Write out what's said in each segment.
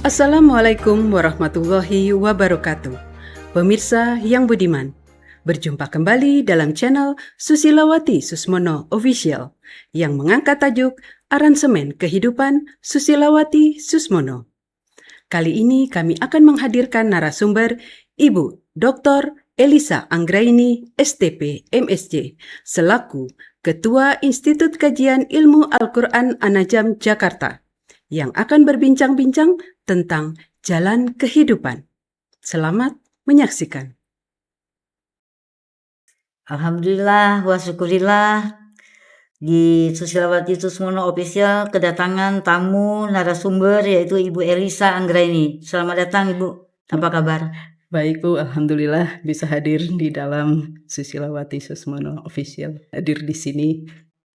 Assalamualaikum warahmatullahi wabarakatuh. Pemirsa yang budiman, berjumpa kembali dalam channel Susilawati Susmono Official yang mengangkat tajuk Aransemen Kehidupan Susilawati Susmono. Kali ini kami akan menghadirkan narasumber Ibu Dr. Elisa Anggraini, STP, MSc, selaku Ketua Institut Kajian Ilmu Al-Quran An-Najm Jakarta, yang akan berbincang-bincang tentang jalan kehidupan. Selamat menyaksikan. Alhamdulillah wa syukurillah, di Susilawati Susmono Official kedatangan tamu narasumber yaitu Ibu Elisa Anggraini. Selamat datang Ibu, apa kabar? Baik Bu, Alhamdulillah bisa hadir di dalam Susilawati Susmono Official. Hadir di sini,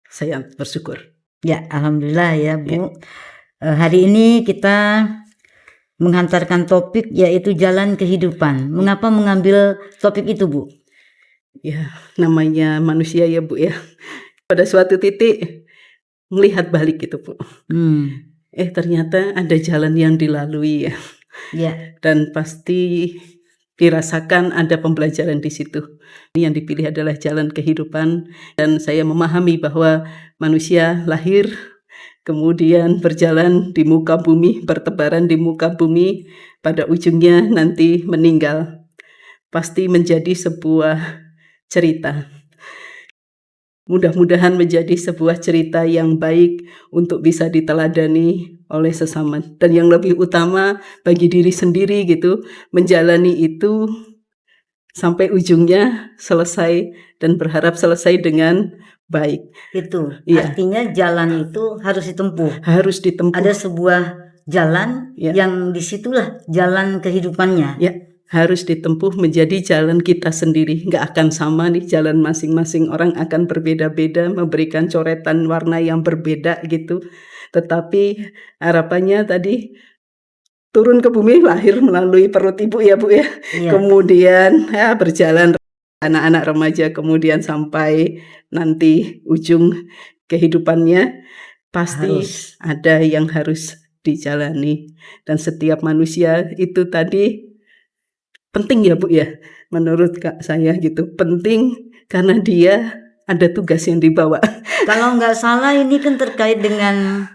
saya bersyukur. Ya, Alhamdulillah ya Bu. Hari ini kita menghantarkan topik yaitu jalan kehidupan. Mengapa mengambil topik itu Bu? Ya, namanya manusia ya Bu ya. Pada suatu titik melihat balik gitu Bu. Ternyata ada jalan yang dilalui ya. Ya. Dan pasti dirasakan ada pembelajaran di situ. Yang dipilih adalah jalan kehidupan, dan saya memahami bahwa manusia lahir, kemudian berjalan di muka bumi, bertebaran di muka bumi, pada ujungnya nanti meninggal. Pasti menjadi sebuah cerita. Mudah-mudahan menjadi sebuah cerita yang baik untuk bisa diteladani oleh sesama. Dan yang lebih utama bagi diri sendiri gitu, menjalani itu sampai ujungnya selesai dan berharap selesai dengan baik. Itu Iya. Artinya jalan itu harus ditempuh. Harus ditempuh. Ada sebuah jalan yang disitulah jalan kehidupannya. Ya, harus ditempuh menjadi jalan kita sendiri. Nggak akan sama nih, jalan masing-masing orang akan berbeda-beda, memberikan coretan warna yang berbeda gitu. Tetapi harapannya tadi turun ke bumi, lahir melalui perut ibu ya Bu ya. Kemudian berjalan anak-anak remaja, kemudian sampai nanti ujung kehidupannya pasti ada yang harus dijalani. Dan setiap manusia itu tadi penting ya Bu ya, menurut saya gitu, penting karena dia ada tugas yang dibawa. Kalau nggak salah ini kan terkait dengan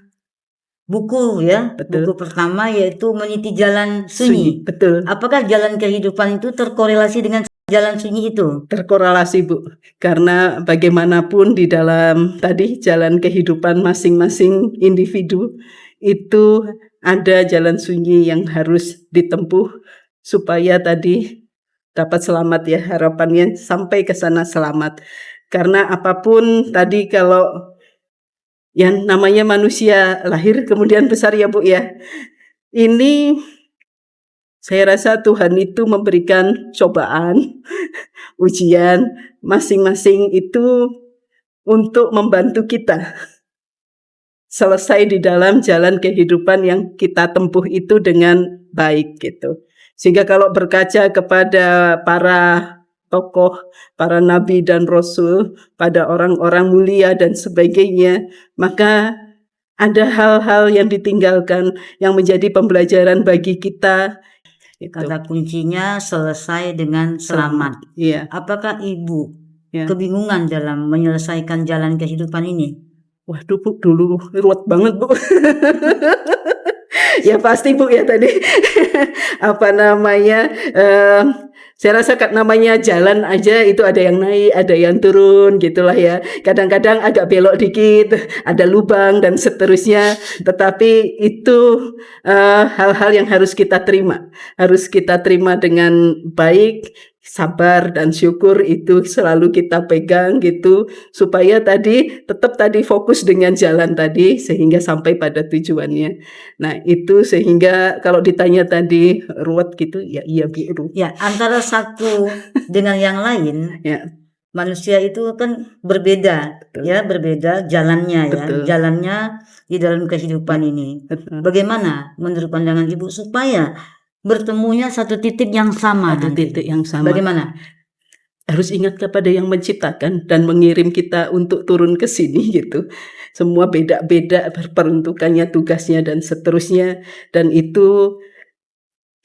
buku ya. Betul. Buku pertama yaitu Meniti Jalan Sunyi. Betul. Apakah jalan kehidupan itu terkorelasi dengan jalan sunyi itu? Terkorelasi Bu, karena bagaimanapun di dalam tadi jalan kehidupan masing-masing individu itu ada jalan sunyi yang harus ditempuh supaya tadi dapat selamat ya, harapannya sampai ke sana selamat. Karena apapun tadi, kalau yang namanya manusia lahir kemudian besar ya Bu ya, ini saya rasa Tuhan itu memberikan cobaan, ujian masing-masing itu untuk membantu kita selesai di dalam jalan kehidupan yang kita tempuh itu dengan baik gitu. Sehingga kalau berkaca kepada para tokoh, para nabi dan rasul, pada orang-orang mulia dan sebagainya, maka ada hal-hal yang ditinggalkan yang menjadi pembelajaran bagi kita. Kata kuncinya selesai dengan selamat. Iya. Apakah Ibu kebingungan dalam menyelesaikan jalan kehidupan ini? Waduh Bu, dulu ruwet banget Bu. Ya pasti Bu ya tadi saya rasa namanya jalan aja itu ada yang naik, ada yang turun gitulah ya. Kadang-kadang agak belok dikit, ada lubang dan seterusnya. Tetapi itu hal-hal yang harus kita terima. Harus kita terima dengan baik, sabar dan syukur itu selalu kita pegang gitu, supaya tadi tetap tadi fokus dengan jalan tadi sehingga sampai pada tujuannya. Nah itu sehingga kalau ditanya tadi ruwet gitu ya, iya Bu. Ya, antara satu dengan yang lain manusia itu kan berbeda. Betul. Ya, berbeda jalannya. Betul. Ya, jalannya di dalam kehidupan ini. Betul. Bagaimana menurut pandangan Ibu supaya bertemunya satu titik yang sama? Satu titik yang sama. Bagaimana? Harus ingat kepada yang menciptakan dan mengirim kita untuk turun ke sini gitu. Semua beda-beda peruntukannya, tugasnya dan seterusnya. Dan itu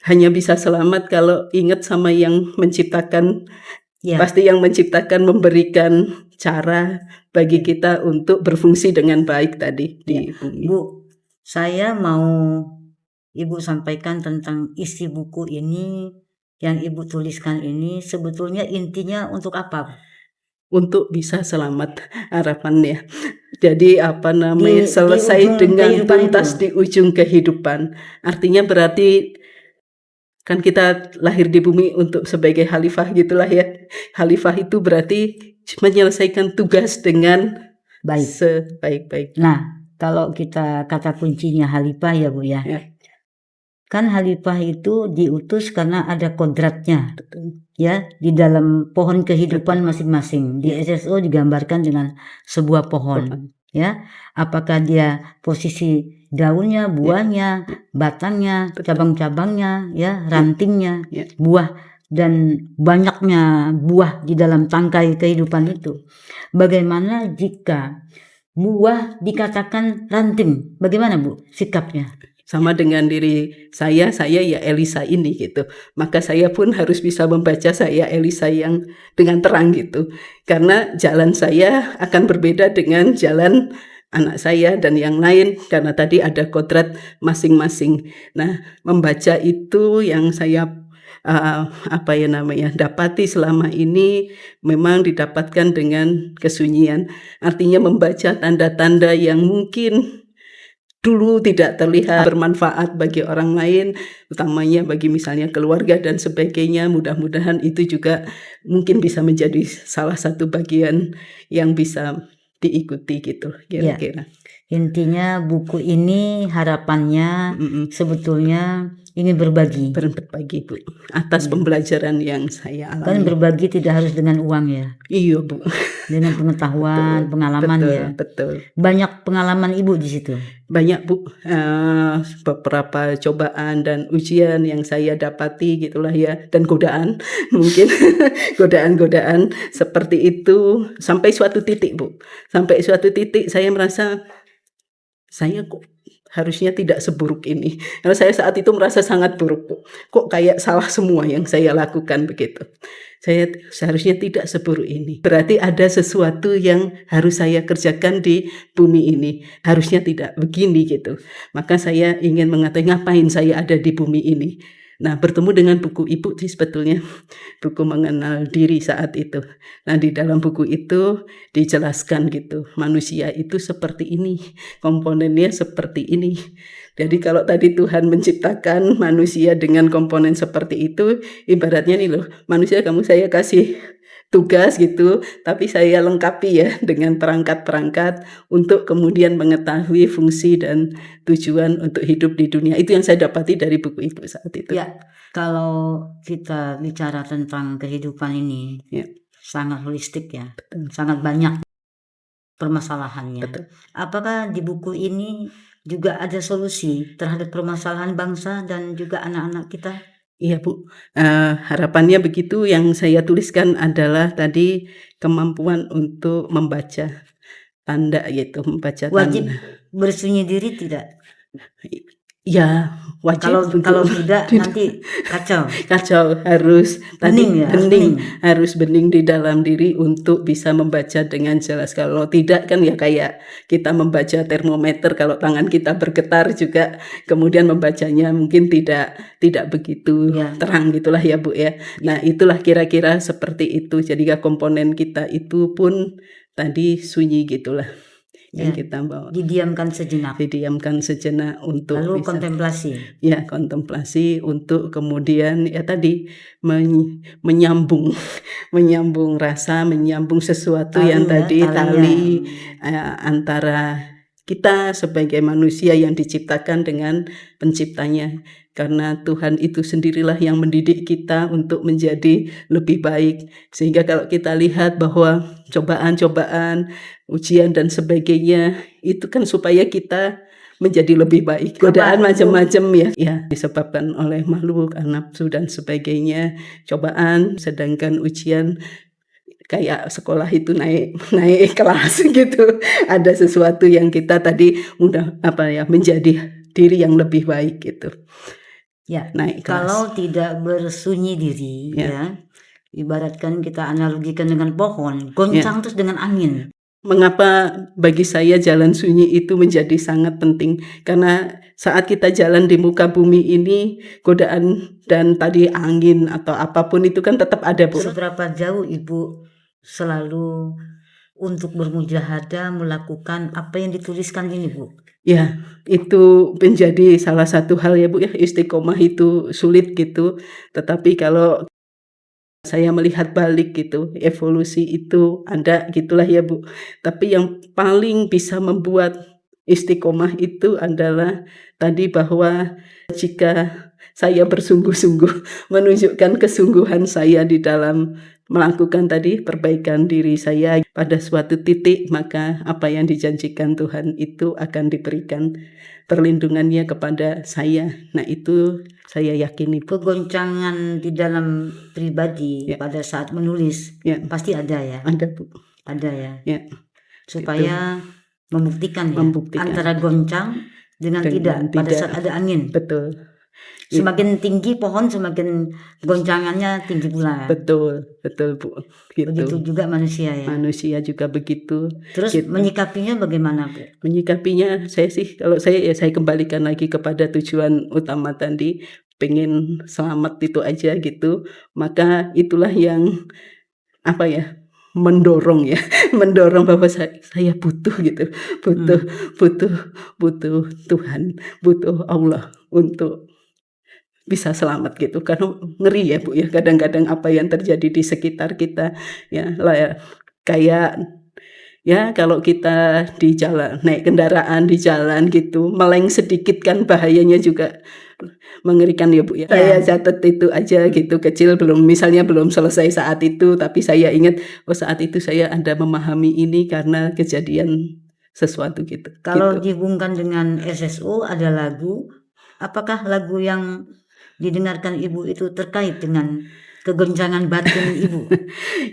hanya bisa selamat kalau ingat sama yang menciptakan. Ya. Pasti yang menciptakan memberikan cara bagi kita untuk berfungsi dengan baik tadi di bumi. Bu, saya mau Ibu sampaikan tentang isi buku ini yang Ibu tuliskan ini sebetulnya intinya untuk apa? Untuk bisa selamat harapannya. Jadi selesai ujung dengan kehidupan tuntas itu. di ujung kehidupan. Artinya berarti kan kita lahir di bumi untuk sebagai khalifah gitulah ya. Khalifah itu berarti menyelesaikan tugas dengan Baik. sebaik-baik. Nah, kalau kita kata kuncinya khalifah ya Bu ya. Kan khalifah itu diutus karena ada kodratnya. Betul. Ya, di dalam pohon kehidupan masing-masing. Di SSO digambarkan dengan sebuah pohon. Ya, apakah dia posisi daunnya, buahnya, batangnya, cabang-cabangnya, ya, rantingnya, buah dan banyaknya buah di dalam tangkai kehidupan itu. Bagaimana jika buah dikatakan ranting? Bagaimana Bu sikapnya? Sama dengan diri saya ya Elisa ini gitu. Maka saya pun harus bisa membaca saya Elisa yang dengan terang gitu. Karena jalan saya akan berbeda dengan jalan anak saya dan yang lain karena tadi ada kodrat masing-masing. Nah, membaca itu yang saya dapati selama ini memang didapatkan dengan kesunyian. Artinya membaca tanda-tanda yang mungkin dulu tidak terlihat bermanfaat bagi orang lain, utamanya bagi misalnya keluarga dan sebagainya. Mudah-mudahan itu juga mungkin bisa menjadi salah satu bagian yang bisa diikuti gitu kira-kira. Intinya buku ini harapannya sebetulnya ingin berbagi Bu atas pembelajaran yang saya alami. Kan berbagi tidak harus dengan uang ya. Iya Bu. Dengan pengetahuan, pengalaman ya. Betul. Banyak pengalaman Ibu di situ. Banyak Bu, beberapa cobaan dan ujian yang saya dapati gitulah ya, dan godaan mungkin godaan-godaan seperti itu sampai suatu titik Bu. Sampai suatu titik saya merasa saya kok harusnya tidak seburuk ini. Karena saya saat itu merasa sangat buruk Bu. Kok kayak salah semua yang saya lakukan begitu. Saya seharusnya tidak seburuk ini. Berarti ada sesuatu yang harus saya kerjakan di bumi ini. Harusnya tidak begini gitu. Maka saya ingin mengatakan ngapain saya ada di bumi ini. Nah, bertemu dengan buku Ibu sih sebetulnya, buku mengenal diri saat itu. Nah, di dalam buku itu dijelaskan gitu, manusia itu seperti ini, komponennya seperti ini. Jadi kalau tadi Tuhan menciptakan manusia dengan komponen seperti itu, ibaratnya nih loh, manusia kamu saya kasih tugas gitu, tapi saya lengkapi ya dengan perangkat-perangkat untuk kemudian mengetahui fungsi dan tujuan untuk hidup di dunia. Itu yang saya dapati dari buku Ibu saat itu. Ya, kalau kita bicara tentang kehidupan ini, sangat holistik ya, sangat banyak permasalahannya. Betul. Apakah di buku ini juga ada solusi terhadap permasalahan bangsa dan juga anak-anak kita? Iya Bu, harapannya begitu. Yang saya tuliskan adalah tadi kemampuan untuk membaca tanda gitu, membaca Wajib tanda. bersunyi diri tidak? Ya wajib. Kalau tidak nanti kacau. Harus bening, harus bening di dalam diri untuk bisa membaca dengan jelas. Kalau tidak kan ya kayak kita membaca termometer, kalau tangan kita bergetar juga kemudian membacanya mungkin tidak begitu terang gitulah ya Bu ya. Nah, itulah kira-kira seperti itu. Jadi komponen kita itu pun tadi sunyi gitulah. Yang kita bawa. Didiamkan sejenak untuk lalu bisa, kontemplasi untuk kemudian ya tadi menyambung rasa, menyambung sesuatu yang tadi tali antara kita sebagai manusia yang diciptakan dengan penciptanya. Karena Tuhan itu sendirilah yang mendidik kita untuk menjadi lebih baik. Sehingga kalau kita lihat bahwa cobaan-cobaan, ujian dan sebagainya itu kan supaya kita menjadi lebih baik. Godaan macam-macam ya disebabkan oleh makhluk, nafsu dan sebagainya. Cobaan, sedangkan ujian kayak sekolah itu naik kelas gitu. Ada sesuatu yang kita tadi menjadi diri yang lebih baik gitu. Ya, naik kelas. Kalau tidak bersunyi diri, ya, ibaratkan kita analogikan dengan pohon, goncang terus dengan angin. Mengapa bagi saya jalan sunyi itu menjadi sangat penting? Karena saat kita jalan di muka bumi ini, godaan dan tadi angin atau apapun itu kan tetap ada, Bu. Seberapa jauh Ibu selalu untuk bermujahadah melakukan apa yang dituliskan ini, Bu? Ya, itu menjadi salah satu hal ya, Bu, ya. Istiqomah itu sulit gitu. Tetapi kalau saya melihat balik gitu, evolusi itu ada gitulah ya, Bu. Tapi yang paling bisa membuat istiqomah itu adalah tadi bahwa jika saya bersungguh-sungguh menunjukkan kesungguhan saya di dalam melakukan tadi perbaikan diri saya pada suatu titik, maka apa yang dijanjikan Tuhan itu akan diberikan perlindungannya kepada saya. Nah, itu saya yakini. Kegoncangan di dalam pribadi pada saat menulis pasti ada ya. Ada, Bu. Ada ya. Supaya gitu. membuktikan antara goncang dengan tidak pada saat ada angin. Betul. Semakin tinggi pohon, semakin goncangannya tinggi pula. Betul, Bu. Gitu. Begitu juga manusia ya. Manusia juga begitu. Terus menyikapinya bagaimana, Bu? Menyikapinya kalau saya kembalikan lagi kepada tujuan utama tadi, pengen selamat itu aja gitu. Maka itulah yang mendorong bahwa saya butuh gitu. Butuh Tuhan, butuh Allah untuk bisa selamat gitu. Karena ngeri ya, Bu, ya, kadang-kadang apa yang terjadi di sekitar kita kayak kalau kita di jalan, naik kendaraan di jalan gitu, meleng sedikit kan bahayanya juga mengerikan ya, Bu, ya. Saya catat itu aja gitu, kecil misalnya belum selesai saat itu, tapi saya ingat saat itu saya ada memahami ini karena kejadian sesuatu gitu. Kalau dihubungkan dengan SSO ada lagu, apakah lagu yang didengarkan Ibu itu terkait dengan kegoncangan batin Ibu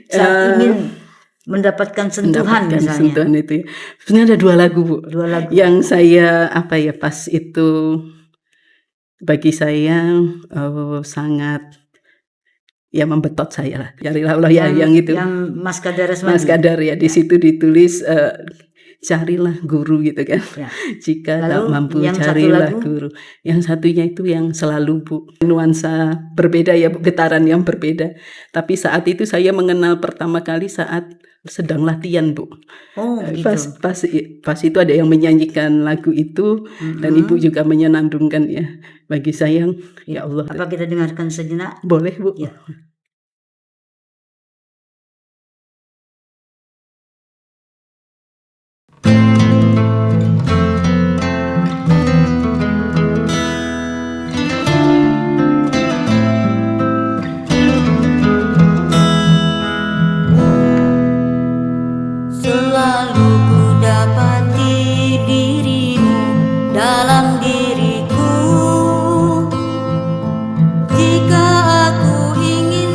saat ingin mendapatkan sentuhan misalnya? Sentuhan itu. Sebenarnya ada 2 lagu, Bu. 2 lagu. Yang saya pas itu bagi saya sangat membetot saya lah. Carilah Allah yang itu. Yang Mas Kadar ya, di situ ditulis carilah guru gitu kan. Jika tak mampu carilah guru. Yang satunya itu yang selalu, Bu, nuansa berbeda ya, Bu, getaran yang berbeda. Tapi saat itu saya mengenal pertama kali saat sedang latihan, Bu. Gitu. Pas itu ada yang menyanyikan lagu itu dan Ibu juga menyenandungkan ya. Bagi saya ya Allah. Apa kita dengarkan sejenak? Boleh, Bu. Ya. Selalu ku dapati dirimu dalam diriku. Jika aku ingin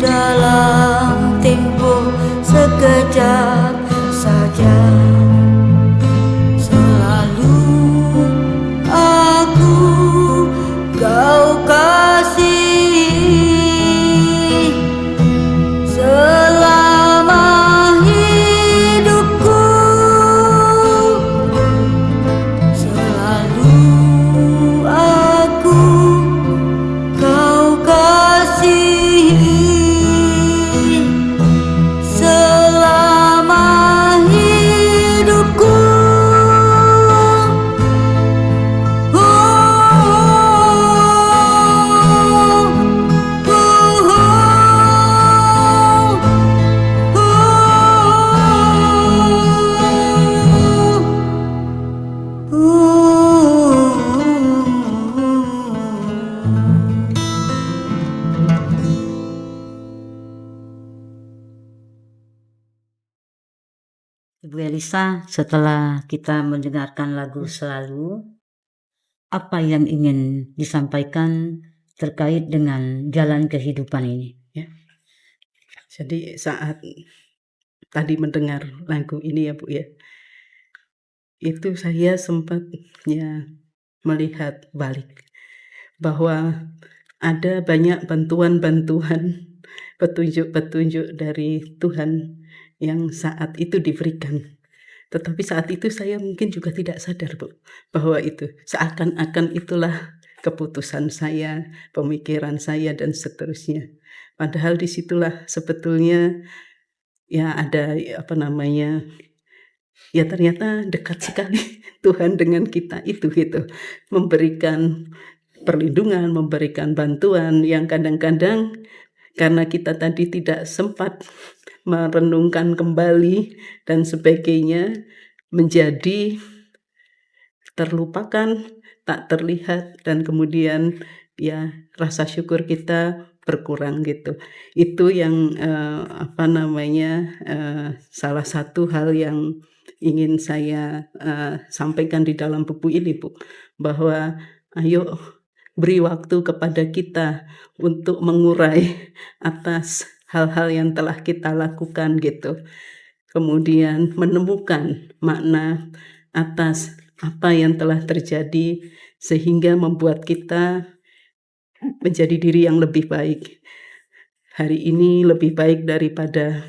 dalam tempo sekejap saja. Selalu aku kau kasih selama hidupku. Selalu aku kau kasih selama hidupku. Ibu Elisa, setelah kita mendengarkan lagu Selalu, apa yang ingin disampaikan terkait dengan jalan kehidupan ini? Jadi saat tadi mendengar lagu ini ya Bu ya, itu saya sempat ya melihat balik bahwa ada banyak bantuan-bantuan, petunjuk-petunjuk dari Tuhan yang saat itu diberikan. Tetapi saat itu saya mungkin juga tidak sadar Bu, bahwa itu seakan-akan itulah keputusan saya, pemikiran saya dan seterusnya. Padahal disitulah sebetulnya ya ada apa namanya, ya ternyata dekat sekali Tuhan dengan kita itu gitu, memberikan perlindungan, memberikan bantuan yang kadang-kadang karena kita tadi tidak sempat merenungkan kembali dan sebagainya, menjadi terlupakan, tak terlihat, dan kemudian ya rasa syukur kita berkurang gitu. Itu yang apa namanya, salah satu hal yang ingin saya sampaikan di dalam buku ini Bu, bahwa ayo beri waktu kepada kita untuk mengurai atas hal-hal yang telah kita lakukan gitu. Kemudian menemukan makna atas apa yang telah terjadi sehingga membuat kita menjadi diri yang lebih baik. Hari ini lebih baik daripada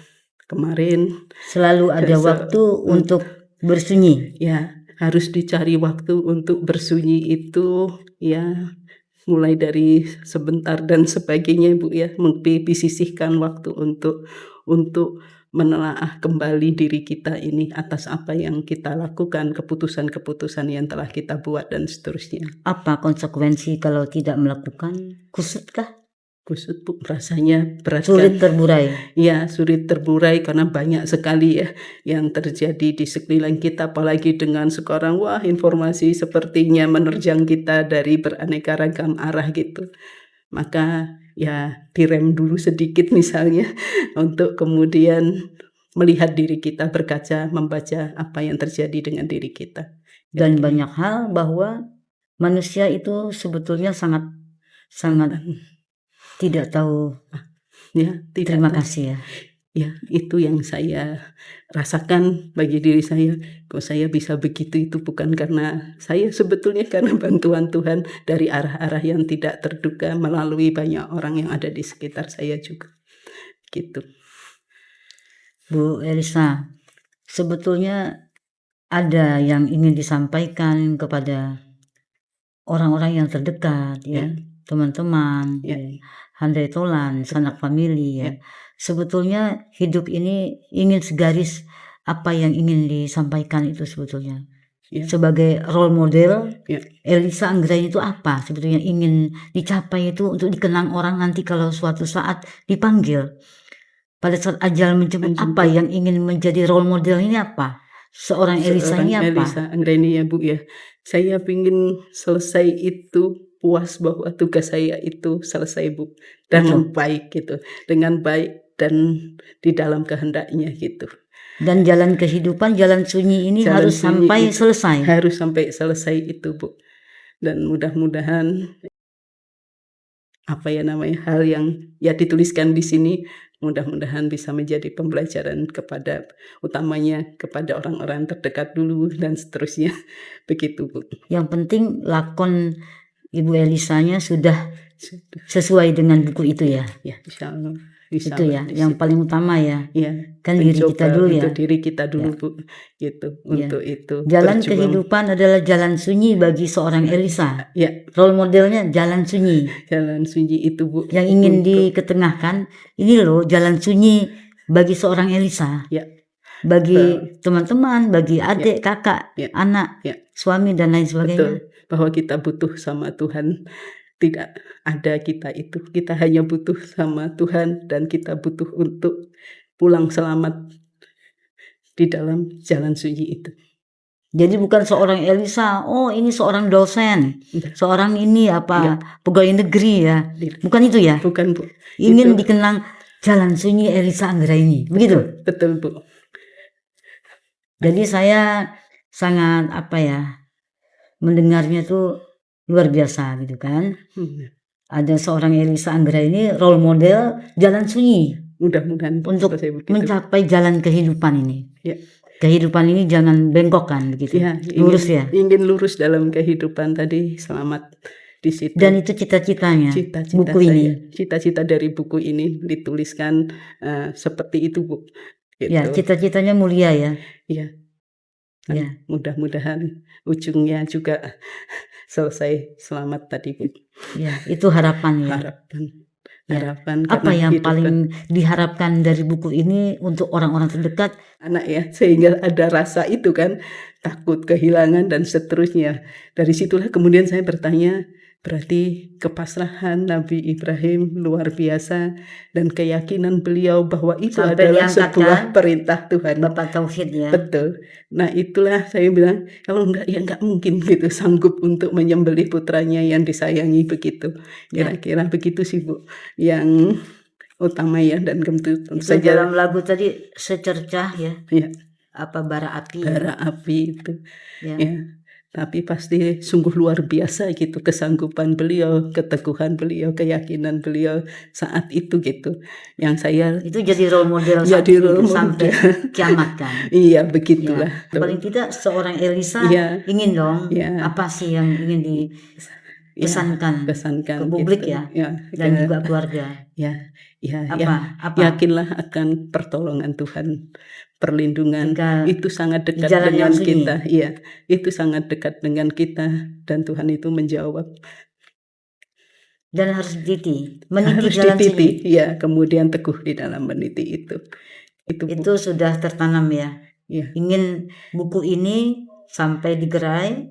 kemarin. Selalu ada waktu untuk bersunyi. Ya, harus dicari waktu untuk bersunyi itu ya mulai dari sebentar dan sebagainya Bu ya, disisihkan waktu untuk menelaah kembali diri kita ini atas apa yang kita lakukan, keputusan-keputusan yang telah kita buat dan seterusnya. Apa konsekuensi kalau tidak melakukan? Kusutkah? Kusut Bu, rasanya berat. Sulit terburai. Ya, sulit terburai karena banyak sekali ya yang terjadi di sekeliling kita, apalagi dengan sekarang wah informasi sepertinya menerjang kita dari beraneka ragam arah gitu. Maka ya direm dulu sedikit misalnya untuk kemudian melihat diri kita, berkaca, membaca apa yang terjadi dengan diri kita. Dan banyak hal bahwa manusia itu sebetulnya sangat tidak tahu ya, terima kasih ya. Ya, itu yang saya rasakan bagi diri saya. Kok saya bisa begitu itu bukan karena saya, sebetulnya karena bantuan Tuhan dari arah-arah yang tidak terduga melalui banyak orang yang ada di sekitar saya juga. Gitu. Bu Elisa, sebetulnya ada yang ingin disampaikan kepada orang-orang yang terdekat ya, teman-teman, handai tolan, sanak famili ya. Sebetulnya hidup ini ingin segaris apa yang ingin disampaikan itu sebetulnya. Sebagai role model, Elisa Anggraini itu apa sebetulnya ingin dicapai itu untuk dikenang orang nanti kalau suatu saat dipanggil. Pada saat ajal menjemput, apa yang ingin menjadi role model ini apa? Seorang Elisa ini apa? Elisa Anggraini ya Bu ya. Saya ingin selesai itu, puas bahwa tugas saya itu selesai Bu, dengan baik gitu, dengan baik dan di dalam kehendaknya gitu. Dan jalan kehidupan, jalan sunyi ini harus sampai selesai. Harus sampai selesai itu Bu. Dan mudah-mudahan hal yang ya dituliskan di sini mudah-mudahan bisa menjadi pembelajaran utamanya kepada orang-orang terdekat dulu dan seterusnya. Begitu, Bu. Yang penting lakon Ibu Elisanya sudah sesuai dengan buku itu ya. Ya, insya Allah. Itu ya, yang paling utama ya. Ya, kan diri kita dulu ya. Diri kita dulu, Bu. Gitu. Untuk itu. Jalan kehidupan adalah jalan sunyi bagi seorang Elisa. Ya. Role modelnya jalan sunyi. Jalan sunyi itu, Bu. Yang ingin diketengahkan, ini loh jalan sunyi bagi seorang Elisa. Ya. Bagi teman-teman, bagi adik, kakak, anak, suami dan lain sebagainya. Betul. Bahwa kita butuh sama Tuhan. Tidak ada kita hanya butuh sama Tuhan dan kita butuh untuk pulang selamat di dalam jalan sunyi itu. Jadi bukan seorang Elisa, oh ini seorang dosen, seorang ini pegawai negeri ya, bukan itu ya? Bukan, Bu. Ingin dikenang jalan sunyi Elisa Anggraini, begitu? Betul, Bu. Jadi saya sangat mendengarnya tuh luar biasa gitu kan. Ada seorang Elisa Anggraini role model jalan sunyi. Mudah-mudahan untuk mencapai jalan kehidupan ini. Ya. Kehidupan ini jangan bengkok kan begitu. Ya, lurus ya. Ingin lurus dalam kehidupan tadi, selamat di situ. Dan itu cita-citanya. Buku ini. Cita-cita dari buku ini dituliskan seperti itu, Bu. Gitu. Ya, cita-citanya mulia ya. Iya. Ya. Mudah-mudahan ujungnya juga selesai selamat tadi, Bu. Ya, itu harapan ya. Harapan. Apa yang paling diharapkan dari buku ini untuk orang-orang terdekat? Anak ya, sehingga ada rasa itu kan, takut kehilangan dan seterusnya. Dari situlah kemudian saya bertanya, berarti kepasrahan Nabi Ibrahim luar biasa dan keyakinan beliau bahwa itu sampai adalah sebuah perintah Tuhan. Bapak Tauhid ya. Betul. Nah itulah saya bilang, kalau enggak ya enggak mungkin gitu sanggup untuk menyembelih putranya yang disayangi begitu. Kira-kira begitu sih, Bu. Yang utama ya, dan tentu saja dalam lagu tadi secercah ya. Ya. Bara api. Bara api itu. Ya. Tapi pasti sungguh luar biasa gitu kesanggupan beliau, keteguhan beliau, keyakinan beliau saat itu gitu. Yang saya itu jadi role model sampai kiamat kan. Iya, begitulah. Ya. Paling tidak seorang Elisa ingin dong apa sih yang ingin dipesankan ke publik gitu. Dan juga keluarga. Yakinlah akan pertolongan Tuhan. Perlindungan itu sangat dekat dengan kita. Iya, itu sangat dekat dengan kita dan Tuhan itu menjawab. Dan harus meniti jalan sunyi. Ya, kemudian teguh di dalam meniti itu. Itu sudah tertanam ya. Ingin buku ini sampai digerai,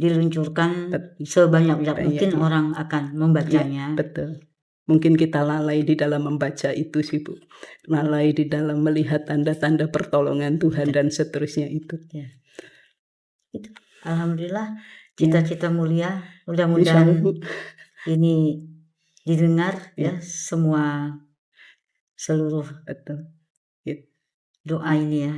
diluncurkan sebanyak-banyak mungkin orang akan membacanya. Betul. Mungkin kita lalai di dalam membaca itu sih, Bu. Lalai di dalam melihat tanda-tanda pertolongan Tuhan dan seterusnya itu. Itu. Alhamdulillah, cita-cita mulia. Mudah-mudahan ini didengar semua seluruh doa ini ya.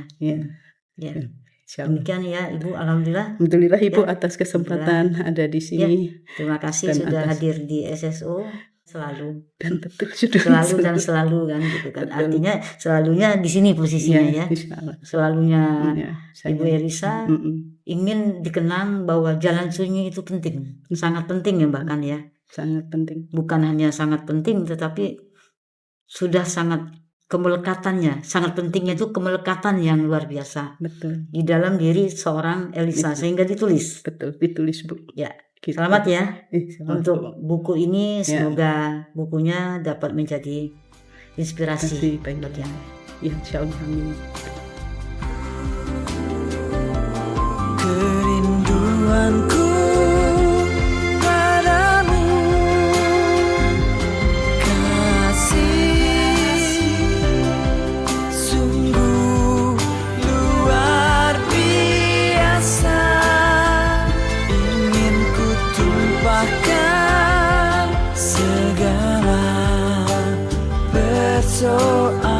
Demikian ya Ibu, alhamdulillah. Alhamdulillah Ibu atas kesempatan ada di sini. Terima kasih sudah hadir di SSO. Selalu dan selalu kan gitu kan. Artinya selalunya di sini posisinya ya. Selalunya Ibu Elisa ingin dikenang bahwa jalan sunyi itu penting. Sangat penting ya bahkan ya. Sangat penting. Bukan hanya sangat penting tetapi sudah sangat kemelekatannya. Sangat pentingnya itu kemelekatan yang luar biasa. Betul. Di dalam diri seorang Elisa sehingga ditulis. Betul, ditulis, Bu. Ya. Selamat ya untuk buku ini. Semoga bukunya dapat menjadi inspirasi bagi yang insya Allah. Amin. Kerinduanku padamu, kasih sungguh luar biasa. Bahkan segala persoalan